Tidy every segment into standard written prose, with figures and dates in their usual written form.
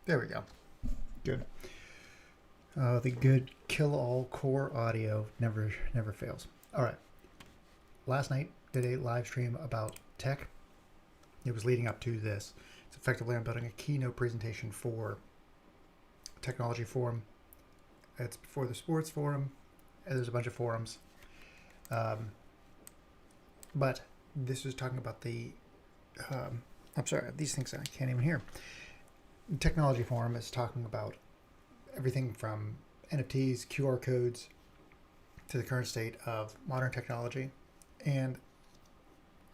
There we go. Good. The good kill-all core audio never fails. All right. Last night did a live stream about tech. It was leading up to this. It's effectively I'm building a keynote presentation for a technology forum. It's before the sports forum. And there's a bunch of forums. But this was talking about the I'm sorry, these things I can't even hear. The technology forum is talking about everything from NFTs, QR codes, to the current state of modern technology. And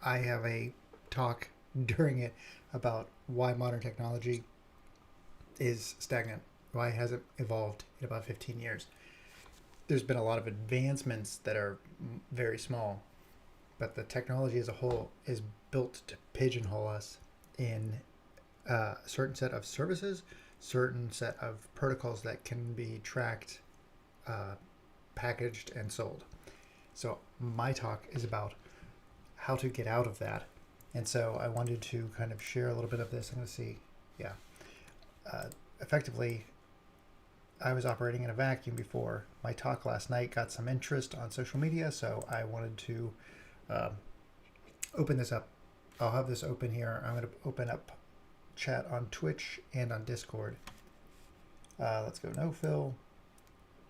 I have a talk during it about why modern technology is stagnant, why it hasn't evolved in about 15 years. There's been a lot of advancements that are very small, but the technology as a whole is built to pigeonhole us in a certain set of services, certain set of protocols that can be tracked, packaged, and sold. So my talk is about how to get out of that. And so I wanted to kind of share a little bit of this. I'm going to see, yeah. Effectively, I was operating in a vacuum before. My talk last night got some interest on social media, so I wanted to open this up. I'll have this open here. I'm going to open up chat on Twitch and on Discord. Let's go no fill,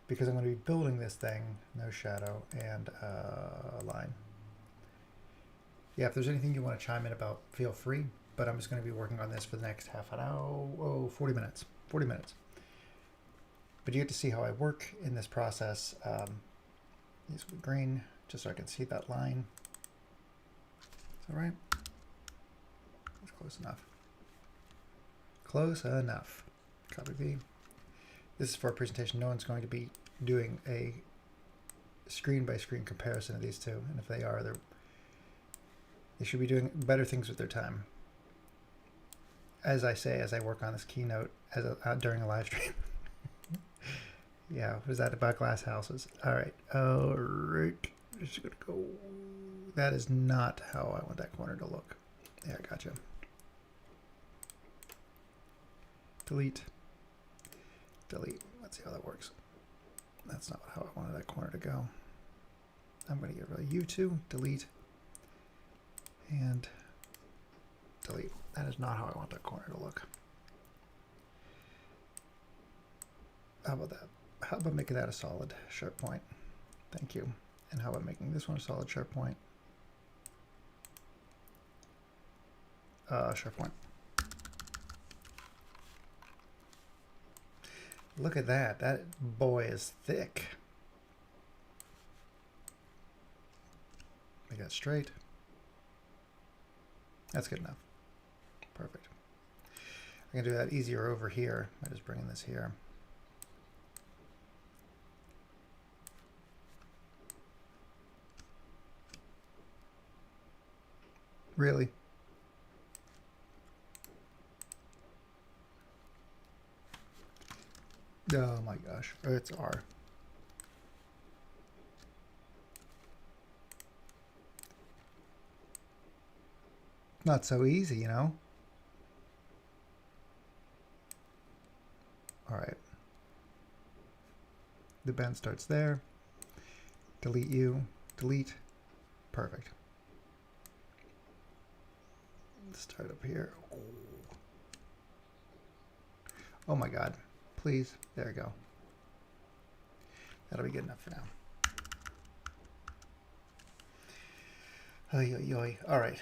because I'm going to be building this thing, no shadow, and line. Yeah, if there's anything you want to chime in about, feel free, but I'm just going to be working on this for the next half an hour, 40 minutes. 40 minutes. But you get to see how I work in this process. These will be green, just so I can see that line. Is that right? That's close enough. Close enough. Copy V. This is for a presentation. No one's going to be doing a screen-by-screen comparison of these two, and if they are, they should be doing better things with their time. As I say, as I work on this keynote during a live stream. Yeah, was that about glass houses? All right. Just gonna go. That is not how I want that corner to look. Yeah, I gotcha. Delete. Delete. Let's see how that works. That's not how I wanted that corner to go. I'm going to get rid of you two. Delete. And delete. That is not how I want that corner to look. How about that? How about making that a solid sharp point? Thank you. And how about making this one a solid sharp point? Sharp point. Look at that. That boy is thick. Make that straight. That's good enough. Perfect. I can do that easier over here by just bringing this here. Really? Oh my gosh, it's R. Not so easy, you know? All right. The bend starts there. Delete you. Delete. Perfect. Start up here. Oh my God. Please. There we go. That'll be good enough for now. Oy, oy, oy. All right.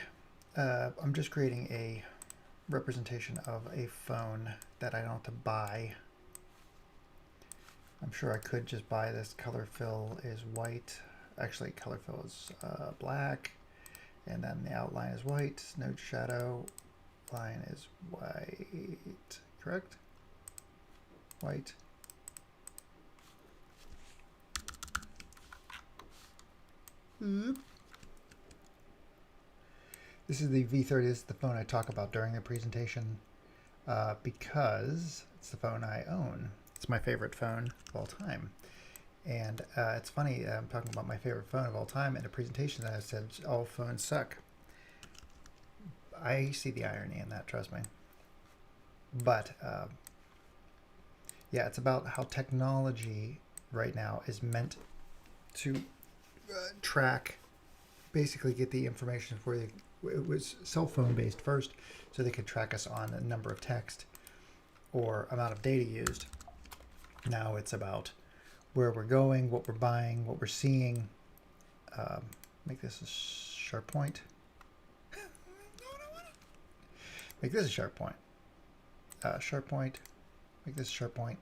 I'm just creating a representation of a phone that I don't have to buy. I'm sure I could just buy this. Color fill is white. Actually, color fill is black. And then the outline is white. Node shadow line is white. Correct? White. This is the V30. This is the phone I talk about during the presentation because it's the phone I own. It's my favorite phone of all time. And it's funny, I'm talking about my favorite phone of all time in a presentation that I said all phones suck. I see the irony in that, trust me. But Yeah, it's about how technology right now is meant to track, basically get the information for the. It was cell phone based first, so they could track us on a number of text or amount of data used. Now it's about where we're going, what we're buying, what we're seeing. Make this a sharp point. Make this a sharp point. Sharp point. Make this a sharp point.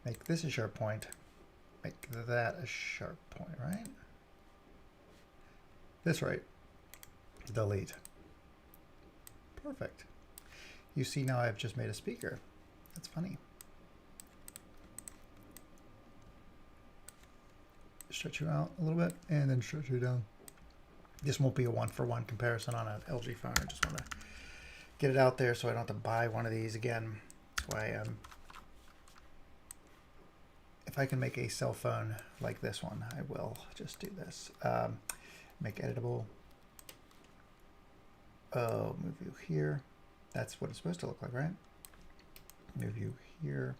Make this a sharp point. Make that a sharp point, right? This right. Delete. Perfect. You see now I've just made a speaker. That's funny. Stretch you out a little bit and then stretch you down. This won't be a one-for-one comparison on an LG phone. I just want to get it out there so I don't have to buy one of these again. That's why if I can make a cell phone like this one, I will just do this. Make editable. Oh, move you here. That's what it's supposed to look like, right? Move you here.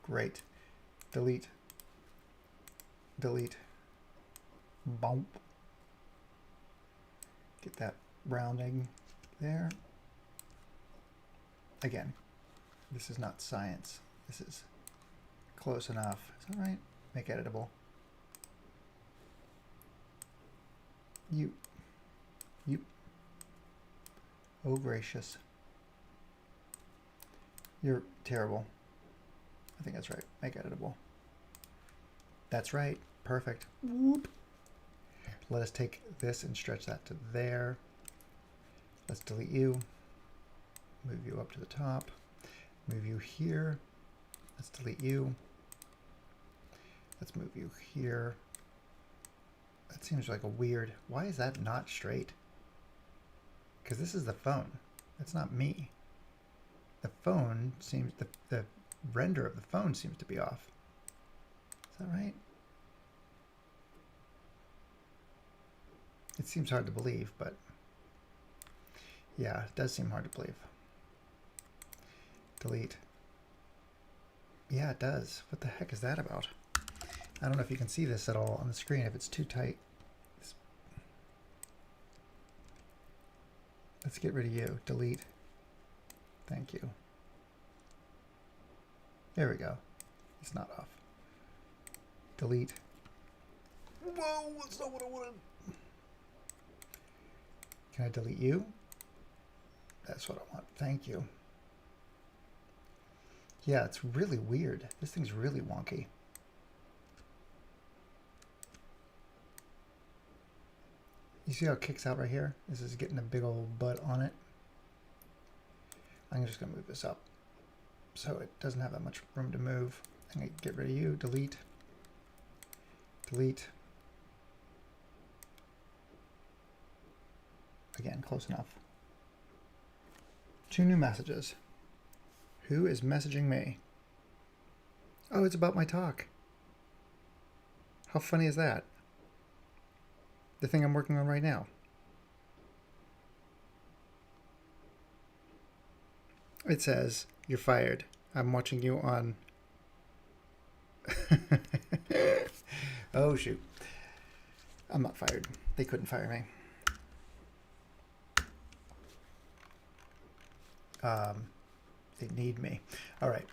Great. Delete. Delete. Bump. Get that rounding there. Again, this is not science. This is close enough. Is that right? Make editable. You. Oh, gracious. You're terrible. I think that's right. Make editable. That's right. Perfect. Whoop. Let us take this and stretch that to there. Let's delete you. Move you up to the top. Move you here. Let's delete you. Let's move you here. That seems like a weird... Why is that not straight? Because this is the phone. That's not me. The phone seems... The render of the phone seems to be off. Is that right? It seems hard to believe, but... Yeah, it does seem hard to believe. Delete. Yeah, it does. What the heck is that about? I don't know if you can see this at all on the screen, if it's too tight. Let's get rid of you. Delete. Thank you. There we go. It's not off. Delete. Whoa, that's not what I wanted. Can I delete you? That's what I want. Thank you. Yeah, it's really weird. This thing's really wonky. You see how it kicks out right here? This is getting a big old butt on it. I'm just going to move this up so it doesn't have that much room to move. I'm going to get rid of you. Delete. Delete. Again, close enough. 2 new messages. Who is messaging me? Oh, it's about my talk. How funny is that? The thing I'm working on right now. It says, "You're fired. I'm watching you on..." Oh, shoot. I'm not fired. They couldn't fire me. They need me. All right,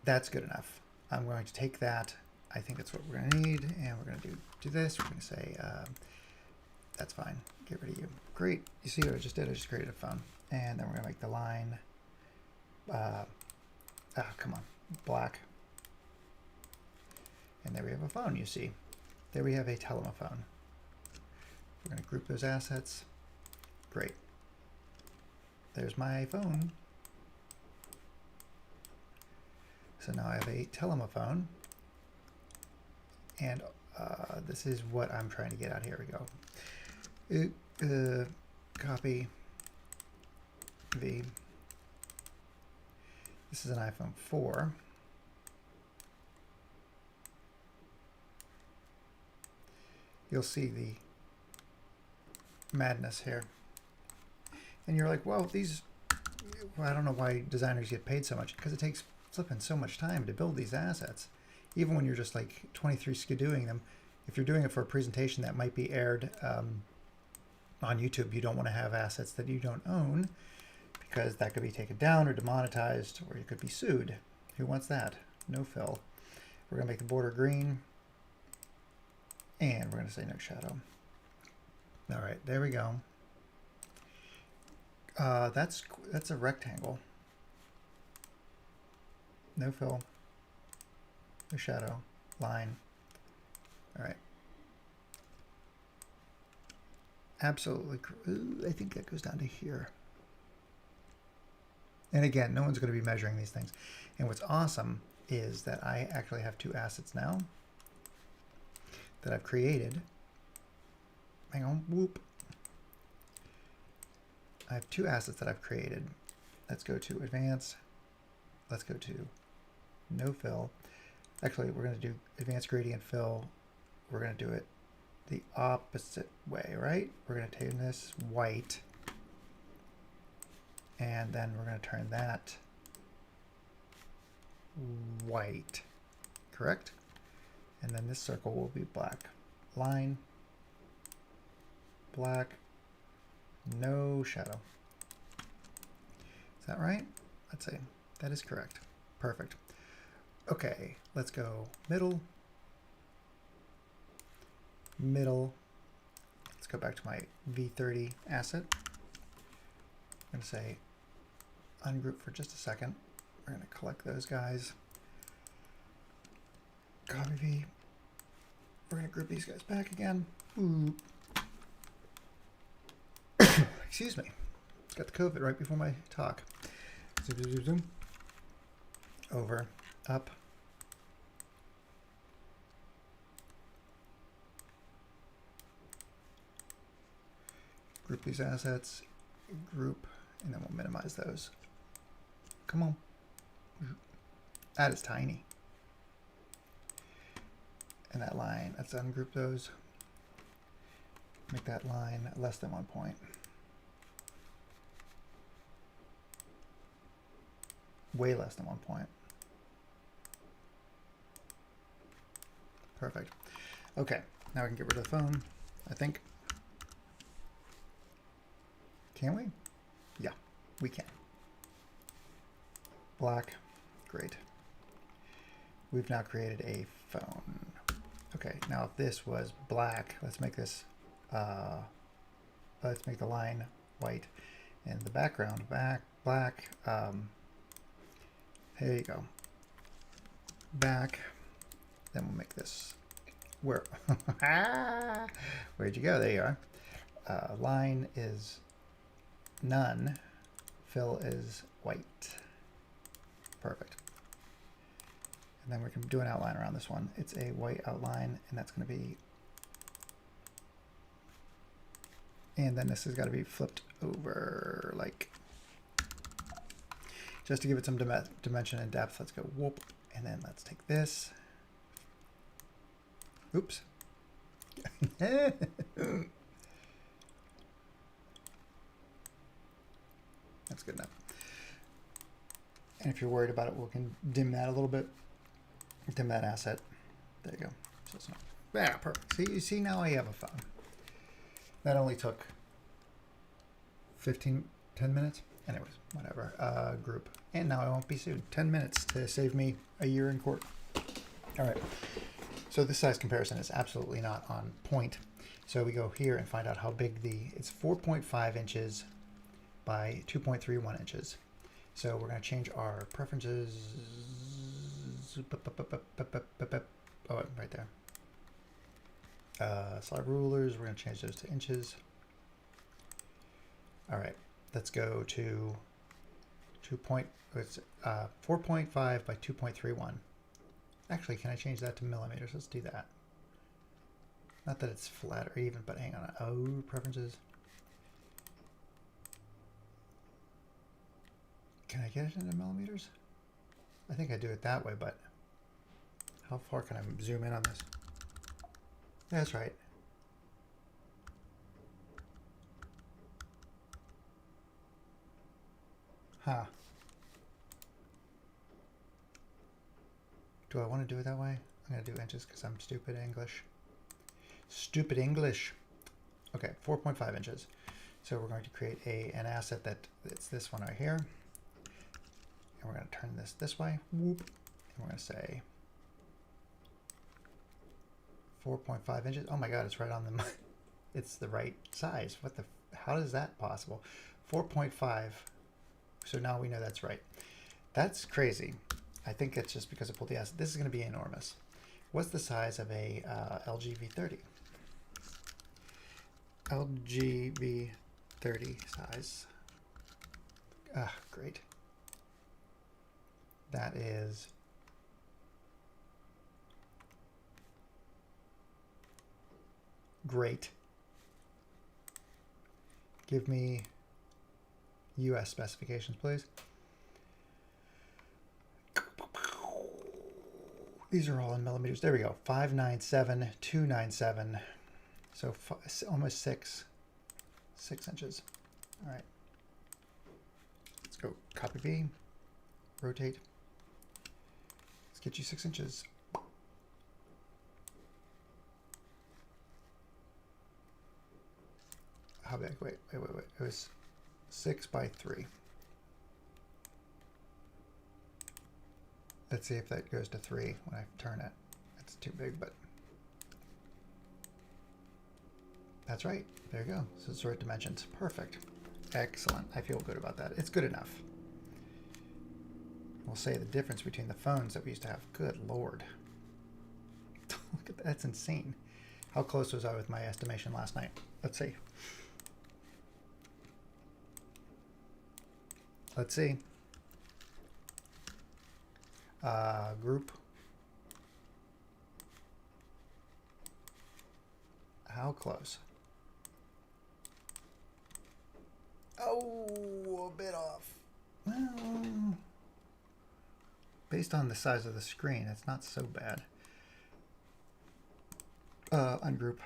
that's good enough. I'm going to take that. I think that's what we're going to need, and we're going to do this. We're going to say, that's fine. Get rid of you. Great. You see what I just did? I just created a phone. And then we're going to make the line, come on, black. And there we have a phone, you see. There we have a telephone. We're going to group those assets. Great. There's my phone. So now I have a telephone. And this is what I'm trying to get out. Here we go. Copy V. This is an iPhone 4. You'll see the madness here. And you're like, well, these, well, I don't know why designers get paid so much, because it takes flipping so much time to build these assets. Even when you're just like 23 skidooing them, if you're doing it for a presentation that might be aired on YouTube, you don't want to have assets that you don't own, because that could be taken down or demonetized, or you could be sued. Who wants that? No fill. We're going to make the border green, and we're going to say no shadow. All right, there we go. That's a rectangle. No fill. No shadow. Line. All right. Absolutely. Ooh, I think that goes down to here. And again, no one's going to be measuring these things. And what's awesome is that I actually have two assets now that I've created. Hang on. Whoop. I have two assets that I've created. Let's go to advanced. Let's go to no fill. Actually, we're going to do advanced gradient fill. We're going to do it the opposite way, right? We're going to turn this white, and then we're going to turn that white, correct? And then this circle will be black. Line, black, no shadow. Is that right? Let's see. That is correct. Perfect. Okay, let's go middle. Middle. Let's go back to my V30 asset. I'm going to say ungroup for just a second. We're going to collect those guys. Copy V. We're going to group these guys back again. Ooh. Excuse me. Got the COVID right before my talk. Zoom, zoom, zoom, zoom. Over, up. Group these assets, group, and then we'll minimize those. Come on. That is tiny. And that line, let's ungroup those. Make that line less than 1 point. Way less than 1 point. Perfect. Okay, now we can get rid of the phone, I think. Can we? Yeah, we can. Black, great. We've now created a phone. Okay, now if this was black, let's make this, let's make the line white and the background black. There you go. Back. Then we'll make this. Where? Where'd you go? There you are. Line is none. Fill is white. Perfect. And then we can do an outline around this one. It's a white outline, and that's going to be. And then this has got to be flipped over like. Just to give it some dimension and depth, let's go whoop, and then let's take this. Oops. That's good enough. And if you're worried about it, we can dim that a little bit. Dim that asset. There you go. So it's not. Yeah, perfect. See, you see now I have a phone. That only took 10 minutes. Anyways, whatever. Group. And now I won't be sued. 10 minutes to save me a year in court. All right. So this size comparison is absolutely not on point. So we go here and find out how big it's 4.5 inches by 2.31 inches. So we're going to change our preferences. Oh, right there. Slide rulers, we're going to change those to inches. All right, let's go to 4.5 by 2.31. Actually, can I change that to millimeters? Let's do that. Not that it's flat or even, but hang on. Oh, preferences. Can I get it into millimeters? I think I do it that way, but how far can I zoom in on this? That's right. Huh. Do I want to do it that way? I'm going to do inches because I'm stupid English. Stupid English. Okay, 4.5 inches. So we're going to create an asset it's this one right here. And we're going to turn this way. Whoop. And we're going to say 4.5 inches. Oh my God, it's right on the, it's the right size. How is that possible? 4.5. So now we know that's right. That's crazy. I think it's just because I pulled the S. This is going to be enormous. What's the size of a LG V30? LG V30 size. Great. That is great. Give me US specifications, please. These are all in millimeters. There we go. 597,297. So almost 6 inches. All right. Let's go copy B, rotate. Let's get you 6 inches. How big? Wait. It was 6 by 3. Let's see if that goes to 3 when I turn it. It's too big, but that's right. There you go. So it's the right dimensions. Perfect. Excellent. I feel good about that. It's good enough. We'll say the difference between the phones that we used to have. Good Lord. Look at that. That's insane. How close was I with my estimation last night? Let's see. Let's see. Group. How close? Oh, a bit off. Well, based on the size of the screen, it's not so bad. Ungroup.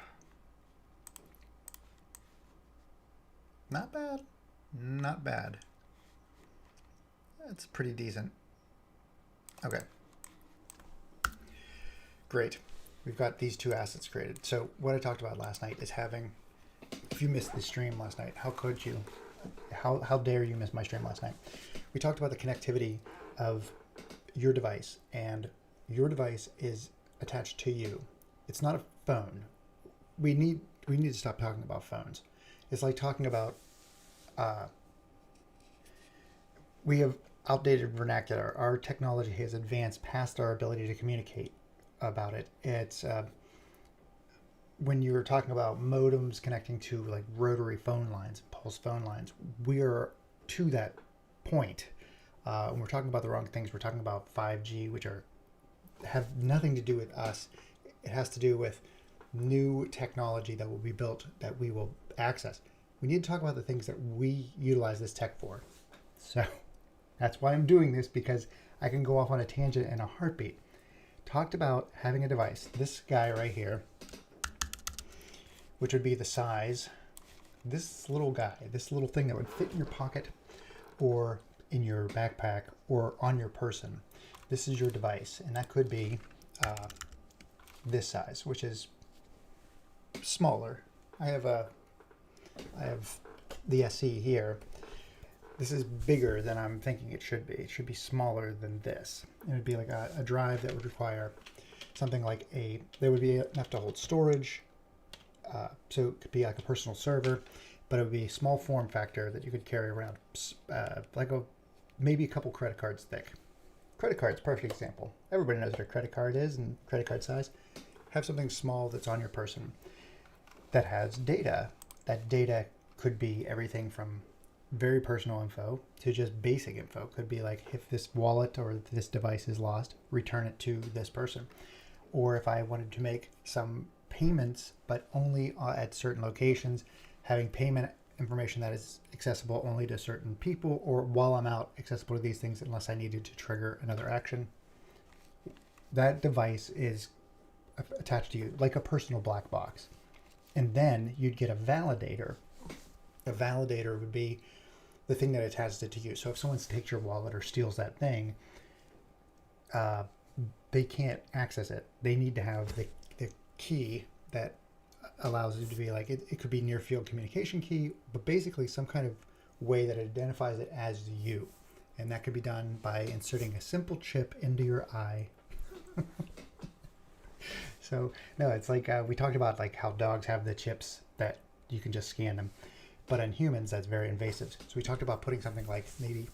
Not bad. Not bad. It's pretty decent. Okay. Great. We've got these two assets created. So what I talked about last night is having, if you missed the stream last night, how could you? How dare you miss my stream last night? We talked about the connectivity of your device, and your device is attached to you. It's not a phone. We need to stop talking about phones. It's like talking about we have outdated vernacular. Our technology has advanced past our ability to communicate about it. It's when you're talking about modems connecting to like rotary phone lines, pulse phone lines, we are to that point. When we're talking about the wrong things, we're talking about 5G, which have nothing to do with us. It has to do with new technology that will be built that we will access. We need to talk about the things that we utilize this tech for. So that's why I'm doing this, because I can go off on a tangent in a heartbeat. Talked about having a device, this guy right here, which would be the size, this little guy, this little thing that would fit in your pocket or in your backpack or on your person. This is your device, and that could be this size, which is smaller. I have the SE here. This is bigger than I'm thinking it should be. It should be smaller than this. It would be like a drive that would require something like there would be enough to hold storage. So it could be like a personal server, but it would be a small form factor that you could carry around, like maybe a couple credit cards thick. Credit card's perfect example. Everybody knows what a credit card is and credit card size. Have something small that's on your person that has data. That data could be everything from very personal info to just basic info. Could be like, if this wallet or this device is lost, return it to this person. Or if I wanted to make some payments, but only at certain locations, having payment information that is accessible only to certain people, or while I'm out, accessible to these things unless I needed to trigger another action. That device is attached to you like a personal black box. And then you'd get a validator. A validator would be the thing that attaches it to you. So if someone takes your wallet or steals that thing, they can't access it. They need to have the key that allows it to be like, it could be near field communication key, but basically some kind of way that identifies it as you. And that could be done by inserting a simple chip into your eye. So no, it's like we talked about like how dogs have the chips that you can just scan them, but in humans that's very invasive. So we talked about putting something like, maybe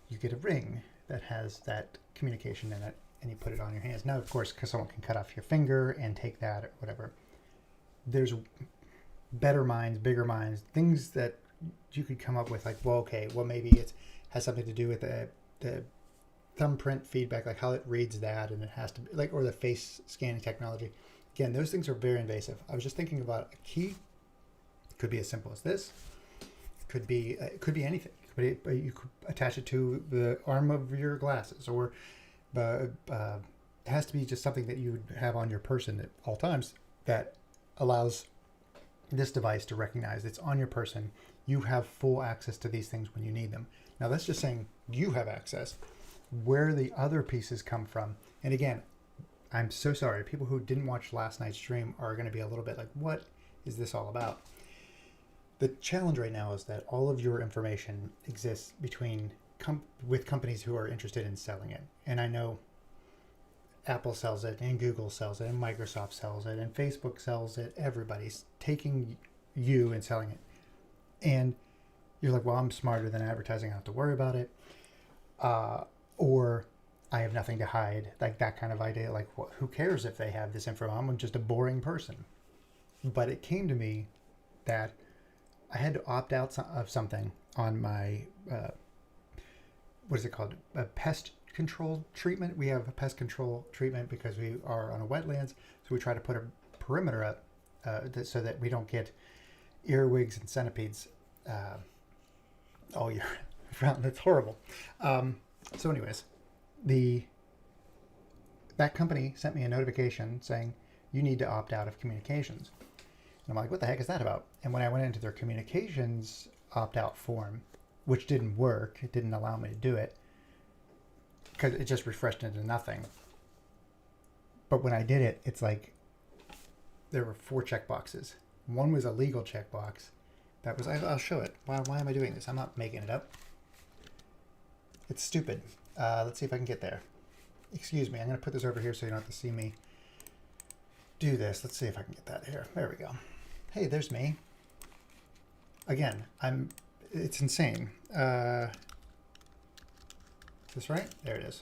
you get a ring that has that communication in it and you put it on your hands. Now of course, because someone can cut off your finger and take that or whatever, there's better minds, bigger minds, things that you could come up with, like, well, okay, well, maybe it has something to do with the thumbprint feedback, like how it reads that, and it has to be like, or the face scanning technology. Again, those things are very invasive. I was just thinking about a key. It could be as simple as this. It could be anything. You could attach it to the arm of your glasses, or it has to be just something that you would have on your person at all times that allows this device to recognize it's on your person. You have full access to these things when you need them. Now that's just saying you have access. Where the other pieces come from, and again, I'm so sorry, people who didn't watch last night's stream are going to be a little bit like, what is this all about? The challenge right now is that all of your information exists with companies who are interested in selling it. And I know Apple sells it, and Google sells it, and Microsoft sells it, and Facebook sells it. Everybody's taking you and selling it. And you're like, well, I'm smarter than advertising. I don't have to worry about it. Or I have nothing to hide. Like that kind of idea. Like, well, who cares if they have this info? I'm just a boring person. But it came to me that I had to opt out of something on my, what is it called? A pest control treatment. We have a pest control treatment because we are on a wetlands. So we try to put a perimeter up so that we don't get earwigs and centipedes all year round. That's horrible. So anyways, that company sent me a notification saying you need to opt out of communications. And I'm like, what the heck is that about? And when I went into their communications opt-out form, which didn't work, it didn't allow me to do it because it just refreshed into nothing. But when I did it, it's like there were 4 checkboxes. One was a legal checkbox. That was, I'll show it. Why am I doing this? I'm not making it up. It's stupid. Let's see if I can get there. Excuse me, I'm going to put this over here so you don't have to see me do this. Let's see if I can get that here. There we go. Hey, there's me. Again, it's insane. Is this right? There it is.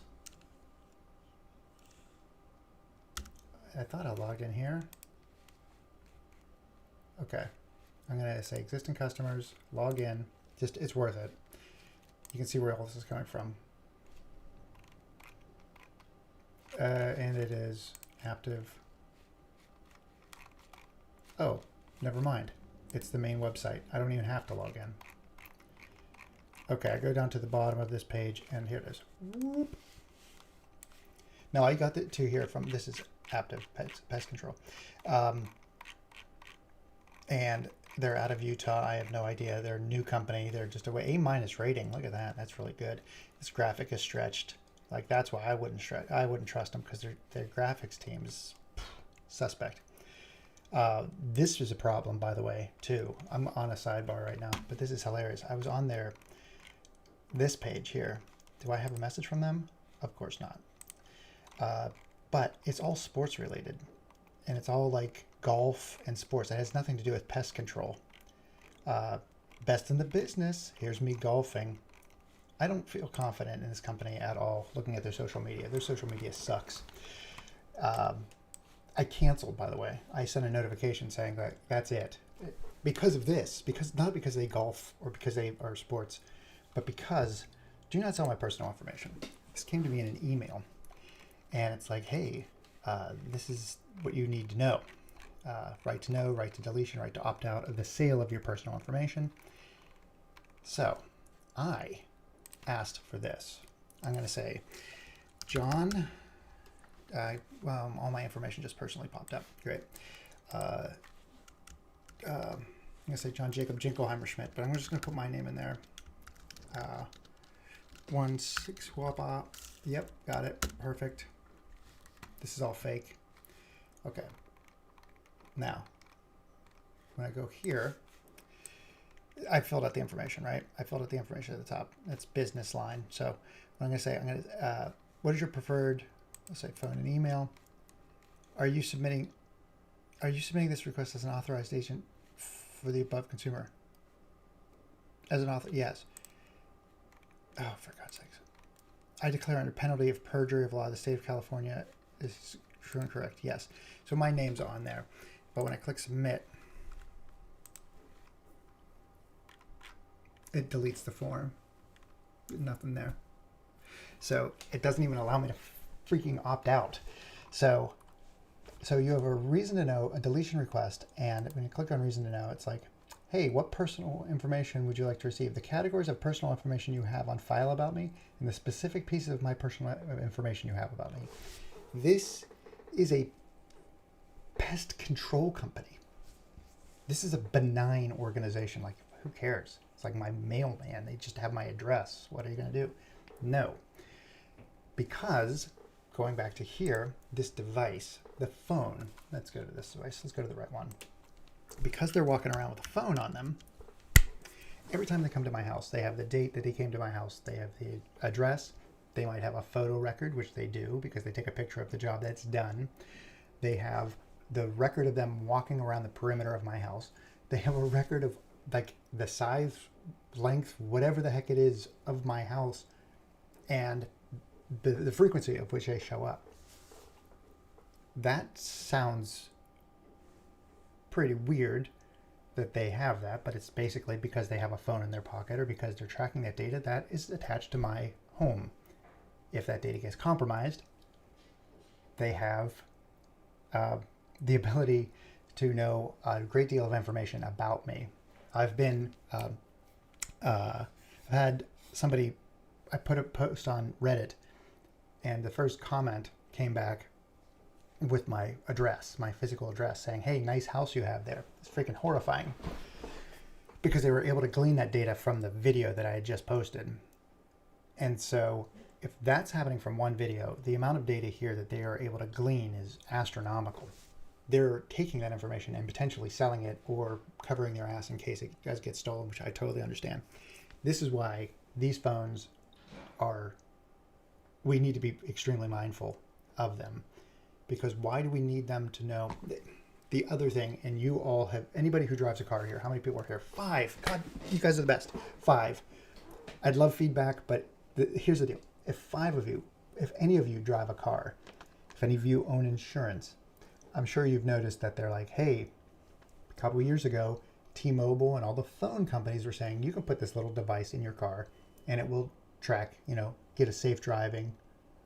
I thought I logged in here. Okay. I'm going to say existing customers, log in. Just, it's worth it. You can see where all this is coming from. And it is active. Oh, never mind. It's the main website. I don't even have to log in. Okay, I go down to the bottom of this page, and here it is. Whoop. Now, I got the 2 here from, this is active pest control. And they're out of Utah. I have no idea. They're a new company. They're just A- rating. Look at that. That's really good. This graphic is stretched. Like, that's why I wouldn't trust them, because their graphics team is suspect. This is a problem, by the way, too. I'm on a sidebar right now, but this is hilarious. I was on this page here. Do I have a message from them? Of course not. But it's all sports related, and it's all like golf and sports. It has nothing to do with pest control. Best in the business. Here's me golfing. I don't feel confident in this company at all, looking at their social media. Their social media sucks. I canceled, by the way. I sent a notification saying that that's it. Because of this. Not because they golf or because they are sports, but because do not sell my personal information. This came to me in an email. And it's like, hey, this is what you need to know. Right to know, right to deletion, right to opt out of the sale of your personal information. So I asked for this. I'm going to say, John, all my information just personally popped up. Great. I'm going to say John Jacob Jinkelheimer Schmidt, but I'm just going to put my name in there. 16 Wapa. Yep, got it. Perfect. This is all fake. Okay. Now, when I go here, I filled out the information, right? I filled out the information at the top. That's business line. So what I'm going to say, what is your preferred, let's say phone and email. Are you submitting this request as an authorized agent for the above consumer? As an author, yes. Oh, for God's sakes. I declare under penalty of perjury of law, the state of California is true and correct. Yes. So my name's on there. But when I click submit, it deletes the form. Nothing there. So it doesn't even allow me to freaking opt out. So you have a reason to know, a deletion request, and when you click on reason to know, it's like, hey, what personal information would you like to receive? The categories of personal information you have on file about me and the specific pieces of my personal information you have about me. This is a pest control company. This is a benign organization. Like, who cares? It's like my mailman. They just have my address. What are you going to do? No. Because, going back to here, this device, the phone, let's go to this device. Let's go to the right one. Because they're walking around with a phone on them, every time they come to my house, they have the date that they came to my house. They have the address. They might have a photo record, which they do because they take a picture of the job that's done. They have the record of them walking around the perimeter of my house. They have a record of like the size, length, whatever the heck it is of my house, and the frequency of which they show up. That sounds pretty weird that they have that, but it's basically because they have a phone in their pocket or because they're tracking that data that is attached to my home. If that data gets compromised, they have the ability to know a great deal of information about me. I've been, I've had somebody, I put a post on Reddit, and the first comment came back with my address, my physical address, saying, hey, nice house you have there. It's freaking horrifying. Because they were able to glean that data from the video that I had just posted. And so if that's happening from one video, the amount of data here that they are able to glean is astronomical. They're taking that information and potentially selling it or covering their ass in case it does get stolen, which I totally understand. This is why these phones we need to be extremely mindful of them. Because why do we need them to know? The other thing, and you all have, anybody who drives a car here, how many people are here? 5. God, you guys are the best. 5. I'd love feedback, but here's the deal. If any of you drive a car, if any of you own insurance, I'm sure you've noticed that they're like, hey, a couple of years ago, T-Mobile and all the phone companies were saying, you can put this little device in your car and it will track, get a safe driving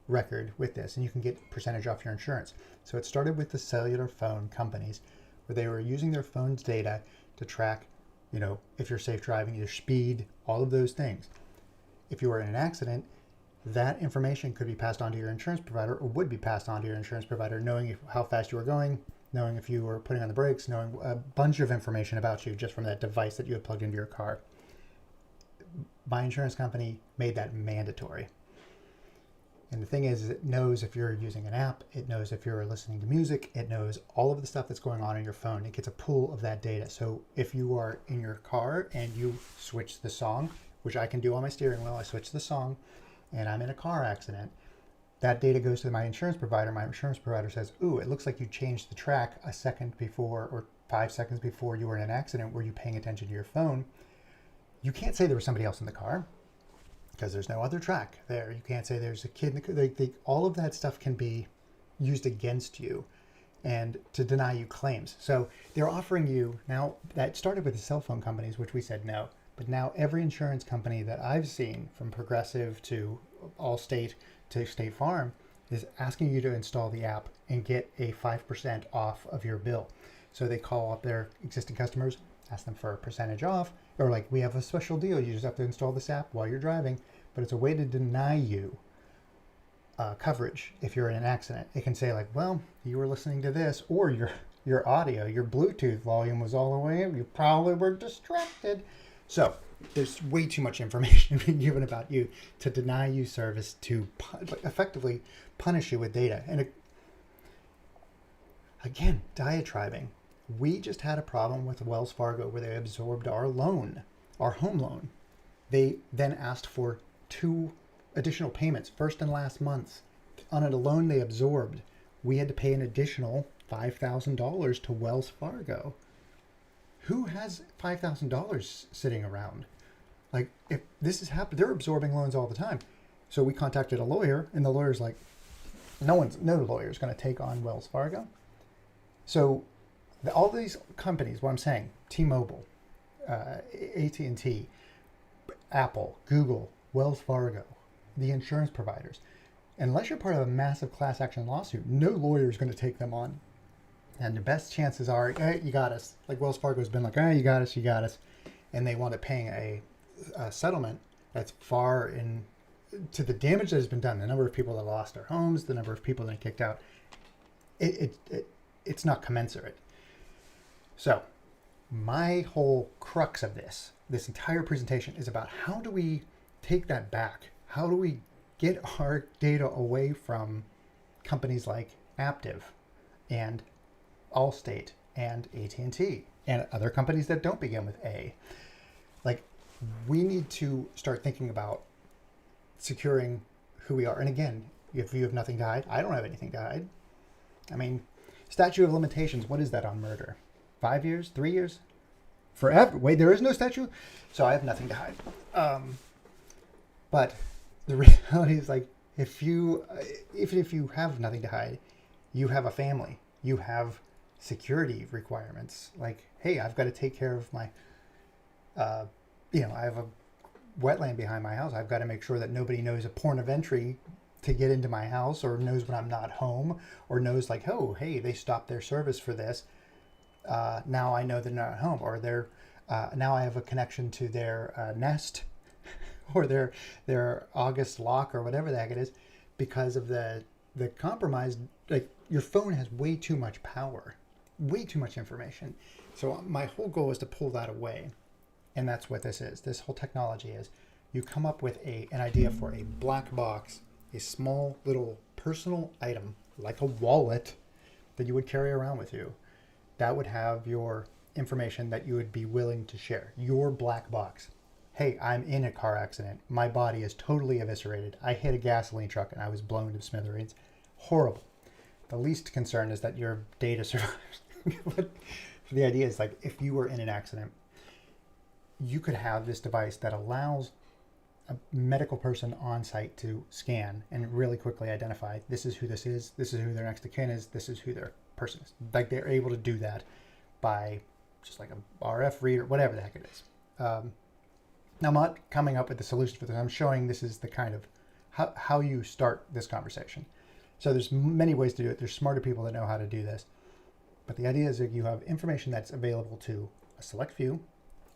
record with this, and you can get percentage off your insurance. So it started with the cellular phone companies where they were using their phone's data to track, if you're safe driving, your speed, all of those things. If you were in an accident, that information could be passed on to your insurance provider, or would be passed on to your insurance provider, knowing how fast you were going, knowing if you were putting on the brakes, knowing a bunch of information about you just from that device that you had plugged into your car. My insurance company made that mandatory. And the thing is it knows if you're using an app, it knows if you're listening to music, it knows all of the stuff that's going on in your phone. It gets a pool of that data. So if you are in your car and you switch the song, which I can do on my steering wheel, I switch the song and I'm in a car accident, that data goes to my insurance provider. My insurance provider says, ooh, it looks like you changed the track a second before or 5 seconds before you were in an accident. Were you paying attention to your phone? You can't say there was somebody else in the car, because there's no other track there. You can't say there's a kid in the car. All of that stuff can be used against you and to deny you claims. So they're offering you, now that started with the cell phone companies, which we said no, but now every insurance company that I've seen, from Progressive to Allstate to State Farm, is asking you to install the app and get a 5% off of your bill. So they call up their existing customers, ask them for a percentage off, or like, we have a special deal. You just have to install this app while you're driving, but it's a way to deny you coverage if you're in an accident. It can say like, well, you were listening to this, or your audio, your Bluetooth volume was all the way up. You probably were distracted. So there's way too much information being given about you to deny you service, to effectively punish you with data. And Again, diatribing. We just had a problem with Wells Fargo where they absorbed our loan, our home loan. They then asked for 2 additional payments, first and last months, on a loan they absorbed. We had to pay an additional $5,000 to Wells Fargo. Who has $5,000 sitting around? Like, if this is happening, they're absorbing loans all the time. So we contacted a lawyer, and the lawyer's like, no lawyer's going to take on Wells Fargo. So all these companies, what I'm saying, T-Mobile, AT&T, Apple, Google, Wells Fargo, the insurance providers, unless you're part of a massive class action lawsuit, no lawyer is going to take them on. And the best chances are, hey, you got us. Like Wells Fargo's been like, you got us. And they wound up paying a settlement that's far in to the damage that has been done, the number of people that lost their homes, the number of people that kicked out. It's not commensurate. So my whole crux of this entire presentation is about how do we take that back? How do we get our data away from companies like Aptiv and Allstate and AT&T and other companies that don't begin with A? Like, we need to start thinking about securing who we are. And again, if you have nothing to hide, I don't have anything to hide. I mean, statute of limitations, what is that on murder? 5 years? 3 years? Forever? Wait, there is no statute? So I have nothing to hide. But the reality is, like, if you have nothing to hide, you have a family. You have security requirements. Like, hey, I've got to take care of my, I have a wetland behind my house. I've got to make sure that nobody knows a point of entry to get into my house, or knows when I'm not home, or knows like, oh, hey, they stopped their service for this. Now I know they're not at home, or they're now I have a connection to their Nest or their August lock or whatever the heck it is, because of the compromise. Like, your phone has way too much power, way too much information. So my whole goal is to pull that away. And that's what this is. This whole technology is, you come up with an idea for a black box, a small little personal item, like a wallet that you would carry around with you, that would have your information that you would be willing to share. Your black box. Hey, I'm in a car accident. My body is totally eviscerated. I hit a gasoline truck and I was blown to smithereens. Horrible. The least concern is that your data survives. But the idea is, like, if you were in an accident, you could have this device that allows a medical person on site to scan and really quickly identify, this is who this is who their next of kin is, this is who their person is. Like, they're able to do that by just like a RF reader, whatever the heck it is. Now, I'm not coming up with the solution for this. I'm showing this is the kind of how you start this conversation. So there's many ways to do it. There's smarter people that know how to do this. But the idea is that you have information that's available to a select few,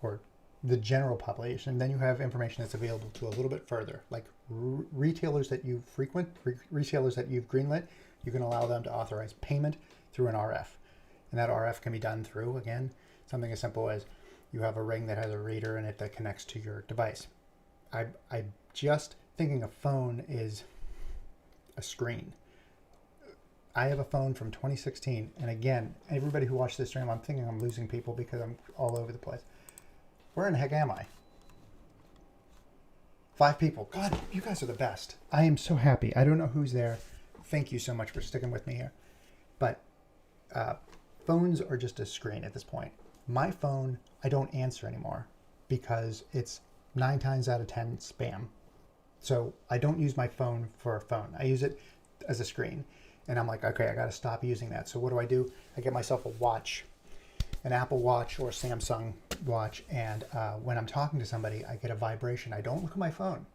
or the general population. Then you have information that's available to a little bit further, like retailers that you frequent, retailers that you've greenlit. You can allow them to authorize payment through an RF. And that RF can be done through, again, something as simple as you have a ring that has a reader in it that connects to your device. I just thinking a phone is a screen. I have a phone from 2016. And again, everybody who watched this stream, I'm thinking I'm losing people because I'm all over the place. Where in the heck am I? 5 people. God, you guys are the best. I am so happy. I don't know who's there. Thank you so much for sticking with me here. But phones are just a screen at this point. My phone, I don't answer anymore because it's 9 times out of 10 spam. So I don't use my phone for a phone. I use it as a screen. And I'm like, okay, I got to stop using that. So what do? I get myself a watch, an Apple Watch or a Samsung watch. And when I'm talking to somebody, I get a vibration. I don't look at my phone.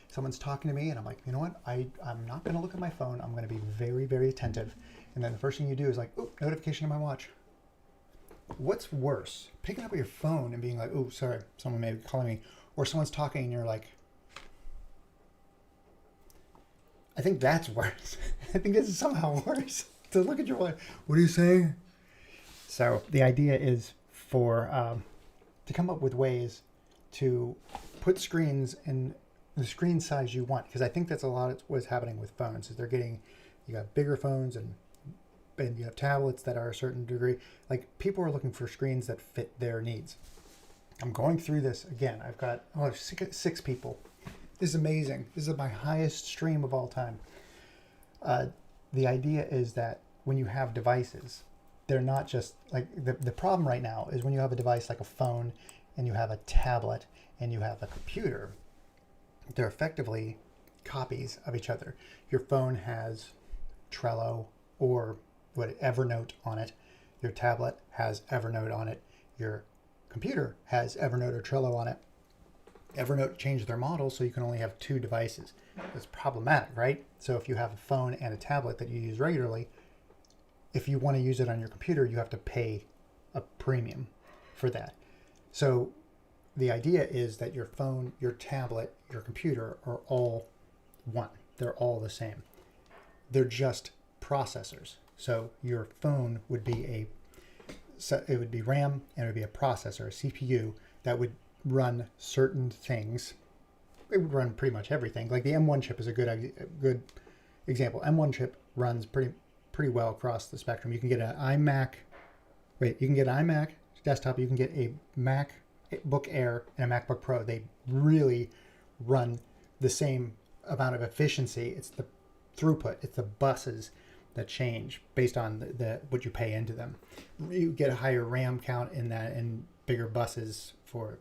Someone's talking to me and I'm like, you know what? I'm not going to look at my phone. I'm going to be very, very attentive. And then the first thing you do is like, oh, notification on my watch. What's worse? Picking up your phone and being like, oh, sorry, someone may be calling me. Or someone's talking and you're like, I think that's worse. I think this is somehow worse. To look at your watch. What are you saying? So the idea is for to come up with ways to put screens in the screen size you want, because I think that's a lot of what's happening with phones. Is you got bigger phones and and you have tablets that are a certain degree. Like, people are looking for screens that fit their needs. I'm going through this again. I've got six people. This is amazing. This is my highest stream of all time. The idea is that when you have devices, they're not just like the problem right now is when you have a device like a phone and you have a tablet and you have a computer, they're effectively copies of each other. Your phone has Trello or Evernote on it. Your tablet has Evernote on it. Your computer has Evernote or Trello on it. Evernote changed their model so you can only have 2 devices. That's problematic, right? So if you have a phone and a tablet that you use regularly, if you want to use it on your computer, you have to pay a premium for that. So the idea is that your phone, your tablet, your computer are all one. They're all the same. They're just processors. So your phone would be it would be RAM, and it would be a processor, a CPU that would run certain things. It would run pretty much everything. Like the M1 chip is a good example. M1 chip runs pretty well across the spectrum. You can get an iMac. You can get an iMac desktop. You can get a MacBook Air and a MacBook Pro. They really run the same amount of efficiency. It's the throughput. It's the buses that change based on the what you pay into them. You get a higher RAM count in that and bigger buses for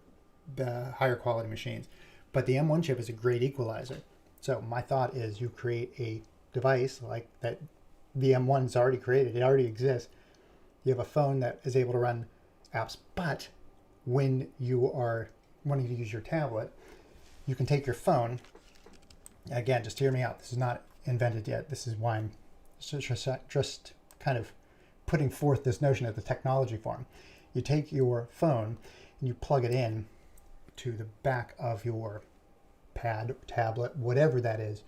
the higher quality machines. But the M1 chip is a great equalizer. So my thought is you create a device like that. The M1's already created. It already exists. You have a phone that is able to run apps. But when you are wanting to use your tablet, you can take your phone. Again, just hear me out. This is not invented yet. This is why I'm just kind of putting forth this notion of the technology form. You take your phone and you plug it in to the back of your pad, tablet, whatever that is,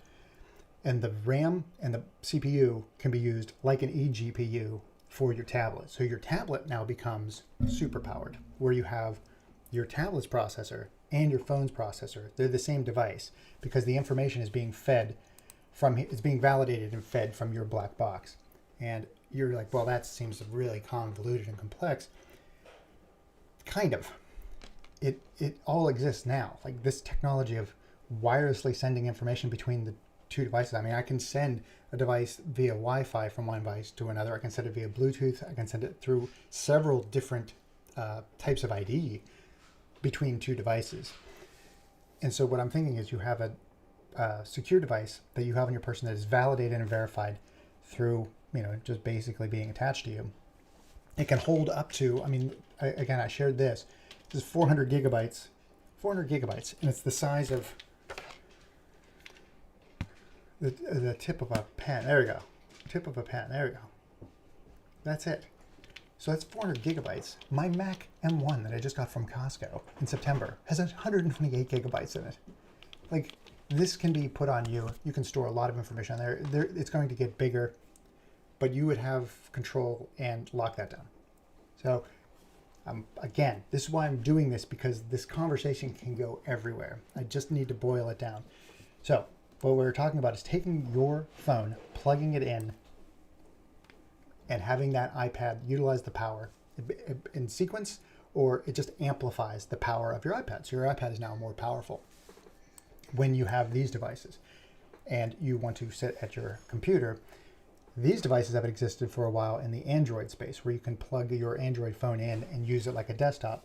and the RAM and the CPU can be used like an eGPU for your tablet. So your tablet now becomes super powered, where you have your tablet's processor and your phone's processor. They're the same device because the information is being fed it's being validated and fed from your black box. And you're like, well, that seems really convoluted and complex. Kind of. It all exists now. Like this technology of wirelessly sending information between the 2 devices. I mean, I can send a device via Wi-Fi from one device to another. I can send it via Bluetooth. I can send it through several different types of ID between 2 devices. And so what I'm thinking is you have a secure device that you have on your person that is validated and verified through, just basically being attached to you. It can hold up to, again, I shared this. This is 400 gigabytes, and it's the size of the tip of a pen. There we go. Tip of a pen. There we go. That's it. So that's 400 gigabytes. My Mac M1 that I just got from Costco in September has 128 gigabytes in it. Like, this can be put on you. You can store a lot of information on there. It's going to get bigger, but you would have control and lock that down. So, again, this is why I'm doing this, because this conversation can go everywhere. I just need to boil it down. So, what we're talking about is taking your phone, plugging it in, and having that iPad utilize the power in sequence, or it just amplifies the power of your iPad. So your iPad is now more powerful when you have these devices and you want to sit at your computer. These devices have existed for a while in the Android space, where you can plug your Android phone in and use it like a desktop.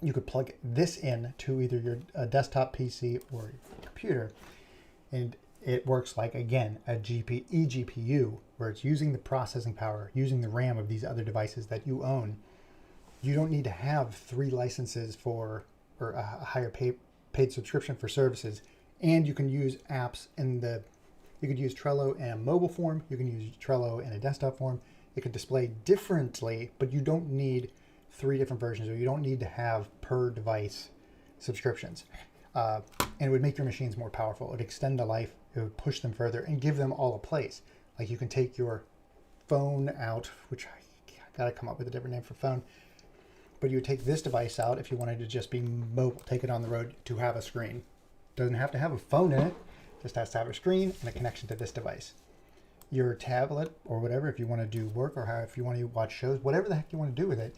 You could plug this in to either your desktop PC or your computer, and it works like, again, a eGPU, where it's using the processing power, using the RAM of these other devices that you own. You don't need to have 3 licenses or a higher paid subscription for services. And you can use apps you could use Trello in a mobile form. You can use Trello in a desktop form. It could display differently, but you don't need 3 different versions, or you don't need to have per device subscriptions. And it would make your machines more powerful. It would extend the life. It would push them further and give them all a place. Like, you can take your phone out, which I got to come up with a different name for phone. But you would take this device out if you wanted to just be mobile, take it on the road to have a screen. Doesn't have to have a phone in it, just has to have a screen and a connection to this device. your tablet or whatever, if you want to do work or if you want to watch shows, whatever the heck you want to do with it,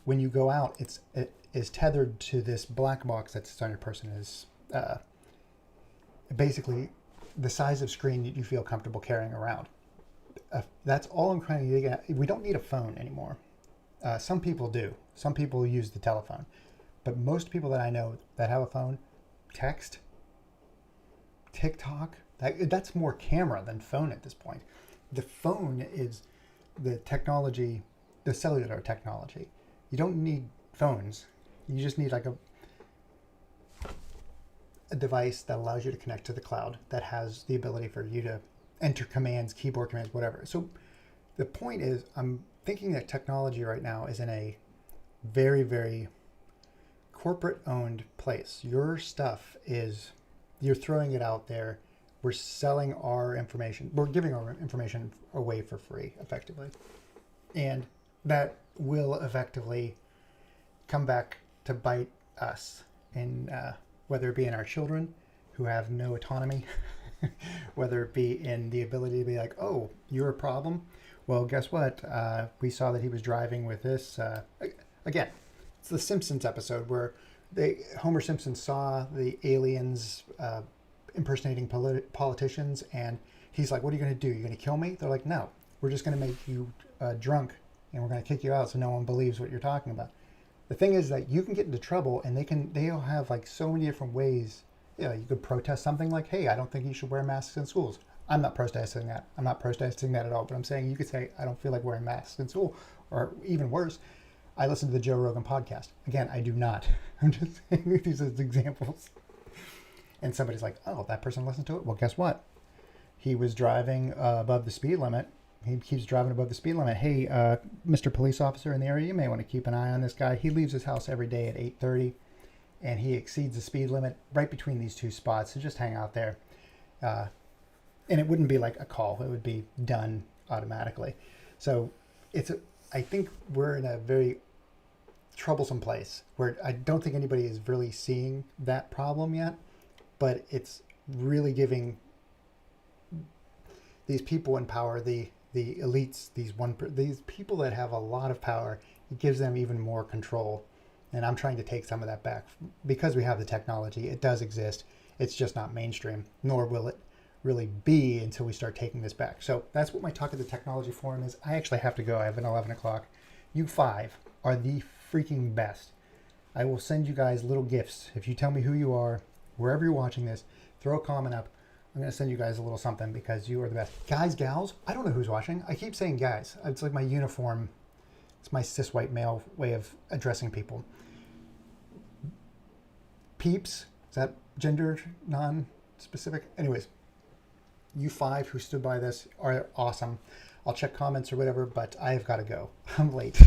when you go out, it is tethered to this black box that sits on your person. Is basically the size of screen that you feel comfortable carrying around. That's all I'm trying to get. We don't need a phone anymore. Some people do. Some people use the telephone. But most people that I know that have a phone, text, TikTok, that's more camera than phone at this point. The phone is the technology, the cellular technology. You don't need phones. You just need like a device that allows you to connect to the cloud, that has the ability for you to enter commands, keyboard commands, whatever. So the point is, I'm thinking that technology right now is in a very, very corporate-owned place. Your stuff is, you're throwing it out there. We're selling our information. We're giving our information away for free, effectively. And that will effectively come back to bite us, in whether it be in our children who have no autonomy, whether it be in the ability to be like, oh, you're a problem. Well, guess what? We saw that he was driving with this. Again, it's the Simpsons episode where Homer Simpson saw the aliens impersonating politicians, and he's like, what are you going to do? You're going to kill me? They're like, no, we're just going to make you drunk, and we're going to kick you out so no one believes what you're talking about. The thing is that you can get into trouble, and they'll have like so many different ways. You could protest something like, hey, I don't think you should wear masks in schools. I'm not protesting that. I'm not protesting that at all. But I'm saying you could say, I don't feel like wearing masks in school. Or even worse, I listen to the Joe Rogan podcast. Again, I do not. I'm just saying these as examples. And somebody's like, oh, that person listened to it? Well, guess what? He was driving above the speed limit. He keeps driving above the speed limit. Hey, Mr. Police Officer in the area, you may want to keep an eye on this guy. He leaves his house every day at 8:30, and he exceeds the speed limit right between these two spots. So just hang out there. And it wouldn't be like a call. It would be done automatically. So I think we're in a very troublesome place where I don't think anybody is really seeing that problem yet, but it's really giving these people in power, the elites, these people that have a lot of power, it gives them even more control. And I'm trying to take some of that back because we have the technology. It does exist. It's just not mainstream, nor will it really be until we start taking this back. So that's what my Talk of the Technology forum is. I actually have to go. I have an 11 o'clock. You 5 are the freaking best. I will send you guys little gifts. If you tell me who you are, wherever you're watching this, throw a comment up. I'm going to send you guys a little something because you are the best. Guys, gals, I don't know who's watching. I keep saying guys. It's like my uniform. It's my cis white male way of addressing people. Peeps, is that gender non-specific? Anyways, you 5 who stood by this are awesome. I'll check comments or whatever, but I have got to go. I'm late.